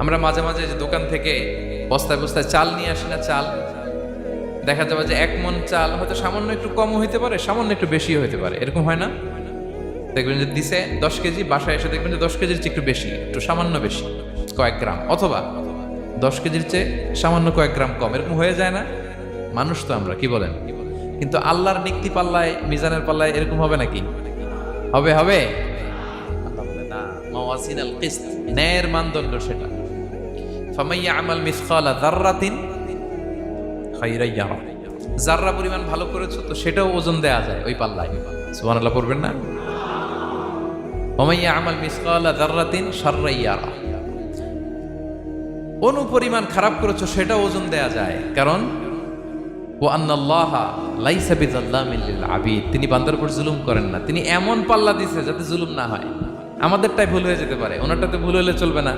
আমরা মাঝে মাঝে যে দোকান থেকে বস্তায় বস্তায় চাল নিয়ে আসি না, চাল দেখা যাবে যে 1 মণ চাল হয়তো সামান্য একটু কম হইতে পারে, সামান্য একটু বেশিও হইতে পারে, এরকম হয় না? দেখবেন যে দিছে 10 কেজি, বাসায় এসে দেখবেন যে 10 কেজির চেয়ে একটু বেশি, একটু সামান্য বেশি কয়েক গ্রাম, অথবা 10 কেজির চেয়ে সামান্য কয়েক গ্রাম কম, এরকম হয়ে যায় না? মানুষ তো আমরা, কি বলেন? কিন্তু আল্লাহর নিক্তি পাল্লায়, মিজানের পাল্লায় এরকম হবে নাকি? হবে হবে? আল্লাহ বলে না, মাওয়াজিনাল কিসত, ন্যায়ের মানদণ্ড সেটা। ফামাইয়া আমাল মিসকালা যাররাতিন খাইরান ইয়ারা, যাররা পরিমাণ ভালো করেছো তো সেটাও ওজন দেয়া যায় ওই পাল্লায়। সুবহানাল্লাহ পড়বেন না? ওমাইয়া আমাল মিসকালা যাররাতিন শাররান ইয়ারা, অনুপরিমাণ খারাপ করেছো সেটাও ওজন দেয়া যায়, কারণ ওয়া আন্নাল্লাহা লাইসা বিযাল্লামিন লিল আবিদ, তিনি বান্দার উপর জুলুম করেন না। তিনি এমন পাল্লা দিয়েছে যাতে জুলুম না হয়। আমাদেরটাই ভুল হয়ে যেতে পারে, ওনারটাতে ভুল হলে চলবে না।